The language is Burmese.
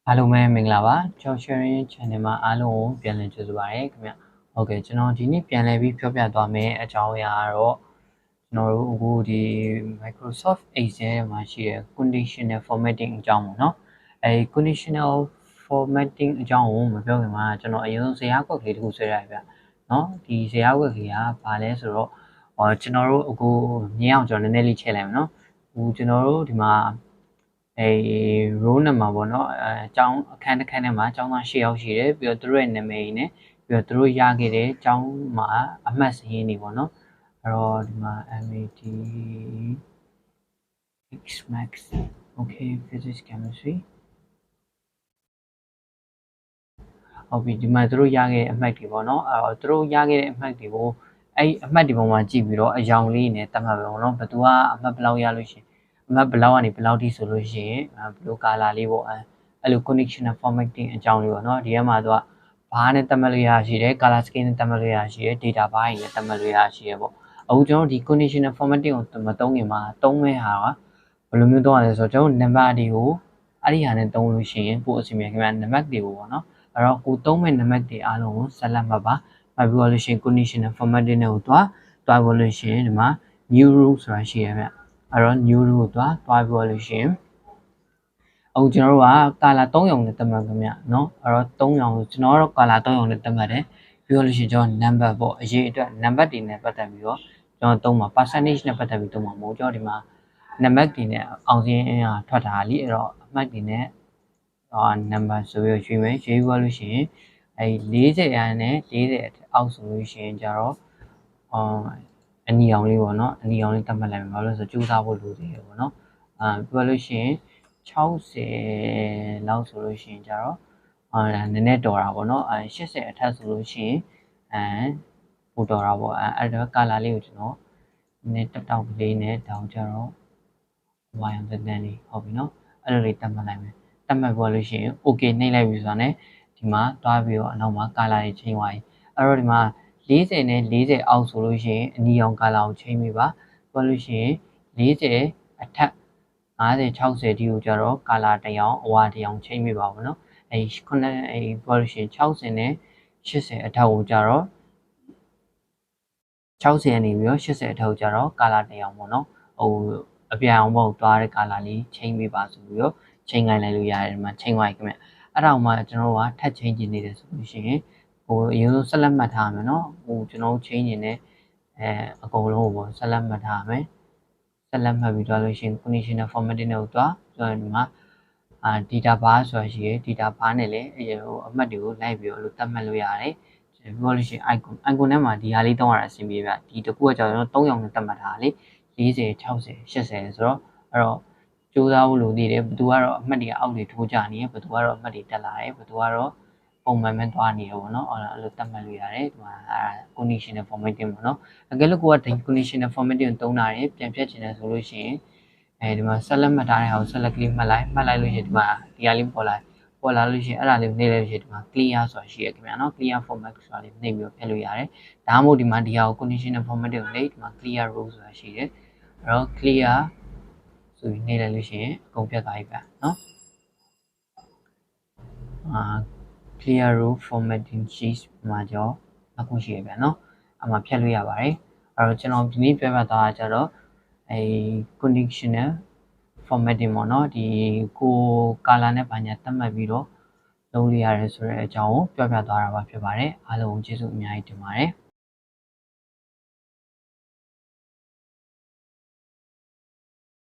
အားလုံးပဲမင်္ဂလာပါကျော် sharing channel မှာအားလုံးကိုပြန်လည်ကြိုဆိုပါရစေခင်ဗျဟုတ်ကဲ့ကျွန်တော်ဒီနေ့ပြန်လည်ပြီးပြောပြသွားမယ်အကြောင်းအရာကတော့ကျွန်တော်တို့အခုဒီ Microsoft Excel မှာရှိတဲ့ conditional formatting အကြောင်းပေါ့နော်conditional formatting အကြောင်းကိုမပြောခင်မှာကျွန်တော်အရင်ဆုံးဇယားကွက်ကလေးတစ်ခုဆွဲလိုက်ဗျနော်ဒီဇယားကွက်ကလေးကဘာလဲဆိုတော့ကျွန်တော်တို့အခုမြင်အောင်ကျွန်တော်နည်းနည်းလေးချက်လိုက်မယ်နော်ကျွန်တော်တို့ဒီမှာrow number ပေါ့နော်အကြောင်းအခန်းတစ်ခန်းထဲမှာအကြောင်းသား10ယောက်ရှိတယ်ပြီးတော့သူတို့ရဲ့နာမည်နဲ့ပြီးတော့သူတို့ရခဲ့တဲ့အကြောင်းမှာအမှတ်စာရင်းတွေပေါ့နော်အဲ့တော့ဒီမှာ MAT Xmax okay physics chemistry ဟုတ်ပြီဒီမှာသူတို့ရခဲ့တဲ့အမှတ်တွေပေါ့နော်အဲ့တော့သူတို့ရခဲ့တဲ့အမှတ်တွေကိုအဲ့အမှတ်တွေပေါ်မှာကြည့်ပြီးတော့အယောင်လေးနဲ့တတ်မှတ်ပဲပေါ့နော်ဘယ်သူကအမှတ်ဘယ်လောက်ရလို့ရှိရင်အမှတ်ဘယ်လောက်ကနေဘယ်လောက်ထိဆိုလို့ရှိရင်ဘယ်လိုကာလာလေးပေါ့အဲ့လို conditional formatting အကြောင်းလေးပေါ့နော်ဒီထဲမှာသူကဘာနဲ့တတ်မှတ်လို့ရရှိတယ် color scheme နဲ့တတ်မှတ်လို့ရရှိတယ် data bar နဲ့တတ်မှတ်လို့ရရှိတယ်ပေါ့အခုကျွန်တော်ဒီ conditional formatting ကိုမသုံးခင်မှာသုံးမဲ့ဟာကဘယ်လိုမျိုးသုံးရလဲဆိုတော့ကျွန်တော် number တွေကိုအဲ့ဒီဟာနဲ့သုံးလို့ရှိရင်ပို့အစီအမံခင်ဗျာ number တွေကိုပေါ့နော်အဲ့တော့ကိုသုံးမဲ့ number တွေအားလုံးကိုဆက်လက်မှတ်ပါမှတ်ပြီးတော့လို့ရှိရင် conditional formatting နဲ့ကိုတွားဖို့လို့ရှိရင်ဒီမှာ new rule ဆိုတာရှိရဗျအဲ့တော့ new rule ကိုတွားပြီးတော့လို့ရှိရင်အခုကျွန်တော်တို့ကကာလာ3ရောင်နဲ့တတ်မှတ်ခင်ဗျနော်အဲ့တော့3ရောင်ကိုကျွန်တော်တို့ကာလာ3ရောင်နဲ့တတ်မှတ်တယ်ပြီးတော့လို့ရှိရင်ကျွန်တော် number ပေါ့အရေးအတွက် number တွေနဲ့ပတ်သက်ပြီးတော့ကျွန်တော်သုံးပါ percentage နဲ့ပတ်သက်ပြီးသုံးပါမဟုတ်ကျွန်တော်ဒီမှာ number တွေနဲ့အောင်စင်းထွက်တာလीအဲ့တော့အမှတ်တွေနဲ့number ဆိုပြီးရွှေ့မယ်ရွှေ့ပြီးလို့ရှိရင်40ရာနဲ့40အောက်ဆိုလို့ရှိရင်ကြတော့အနီအောင်လေးပေါ့နော်အနီအောင်လေးတတ်မှတ်လိုက်မယ်ဘာလို့လဲဆိုကြိုးစားဖို့လိုသေးတယ်ပေါ့နော်ပြီးလို့ရှိရင်60လောက်ဆိုလို့ရှိရင်ကြတော့နည်းနည်းတော်တာပေါ့နော်80အထက်ဆိုလို့ရှိရင်ပိုတော်တာပေါ့အဲ့ဒါကာလာလေးကိုကျွန်တော်နည်းတောက်လေးနဲ့တောင်းကြတော့ဝိုင်းအောင်တန်းလေးဟုတ်ပြီနော်အဲ့လိုလေးတတ်မှတ်လိုက်မယ်တတ်မှတ်ပေါ်လို့ရှိရင် okay နှိပ်လိုက်ပြီဆိုတာနဲ့ဒီမှာတွားပြီးတော့အနောက်မှာကာလာတွေချိန်သွားပြီအဲ့တော့ဒီမှာ40နဲ့40အောက်ဆိုလို့ရှိရင်အနီရောင်ကာလာကိုချိန်ပြီးပါပေါ်လို့ရှိရင်40အထက်50 60ဒီကိုကြတော့ကာလာတစ်ရောင်အဝါတစ်ရောင်ချိန်ပြီးပါဘောနော်ခုနပေါ်လို့ရှိရင်60နဲ့80အထက်ကိုကြတော့60နေပြီးတော့80အထက်ကိုကြတော့ကာလာတစ်ရောင်ပေါ့နော်အပြာအောင်ပေါ့တွားတဲ့ကာလာလေးချိန်ပေးပါဆိုပြီးတော့ချိန်ခိုင်းလိုက်လို့ရတယ်ဒီမှာချိန်သွားပြီခင်ဗျအဲ့ဒါမှကျွန်တော်ကထပ်ချိန်ကျင်နေတယ်ဆိုလို့ရှိရင်အရင်ဆုံးဆက်လက်မှတ်ထားမယ်နော်ကျွန်တော်ချိန်ကျင်တဲ့အကုန်လုံးကိုဆက်လက်မှတ်ထားမယ်ဆက်လက်မှတ်ပြီးတော့လို့ရှိရင် conditional formatting နဲ့တွားဆိုရင်ဒီမှာdata bar ဆိုတာရှိရယ် data bar နဲ့လည်းအမှတ်တွေကိုလိုက်ပြီးတော့လို့သတ်မှတ်လို့ရတယ်ပြီးတော့လို့ရှိရင် icon ထဲမှာဒီဟာလေးတောင်းရတာအဆင်ပြေဗျဒီတစ်ခုကကျွန်တော်3ရောင်နဲ့သတ်မှတ်ထားတာလေ40 60 80ဆိုတော့အဲ့တော့ကြိုးစားဖို့လိုသေးတယ်ဘယ်သူကတော့အမှတ်တွေအောက်တွေထိုးကြနေရဘယ်သူကတော့အမှတ်တွေတက်လာတယ်ဘယ်သူကတော့ပုံမှန်ပဲသွားနေရပေါ့နော်အဲ့လိုသတ်မှတ်လို့ရတယ်ဒီမှာ conditional formatting ပေါ့နော်အကယ်လို့ကိုက conditional formatting ကိုသုံးတာရယ်ပြန်ဖြတ်ချင်တယ်ဆိုလို့ရှိရင်ဒီမှာဆက်လက်မှတ်ထားတဲ့ဟာကိုဆက်လက်ကလေးမှတ်လိုက်လို့ရှိရင်ဒီမှာဒီဟာလေးပေါ်လာလို့ရှိရင်အဲ့ဒါလေးကိုနှိပ်လိုက်လို့ရှိရင်ဒီမှာ clear ဆိုတာရှိရခင်ဗျာနော် clear format ဆိုတာလေးနှိပ်ပြီးတော့ဖြတ်လို့ရတယ်ဒါမှမဟုတ်ဒီမှာဒီဟာကို conditional formatting ကိုနှိပ်ဒီမှာ clear row ဆိုတာရှိတယ်အဲ့တော့ clear ဆိုပြီးနှိပ်လိုက်လို့ရှိရင်အကုန်ဖြတ်သွားပြီဗျာနော်clear row formatting sheet မှာကြောအခုရှိရဗျာနော်အမှဖြတ်လို့ရပါတယ်အဲ့တော့ကျွန်တော်ဒီနေ့ပြောပြသွားတာကြတော့conditional formatting ပေါ့နော်ဒီကိုကာလာနဲ့ဘာညာသတ်မှတ်ပြီးတော့လုပ်လို့ရတယ်ဆိုတဲ့အကြောင်းကိုပြောပြသွားတာပါဖြစ်ပါတယ်အားလုံးကျေးဇူးအများကြီးတင်ပါတယ်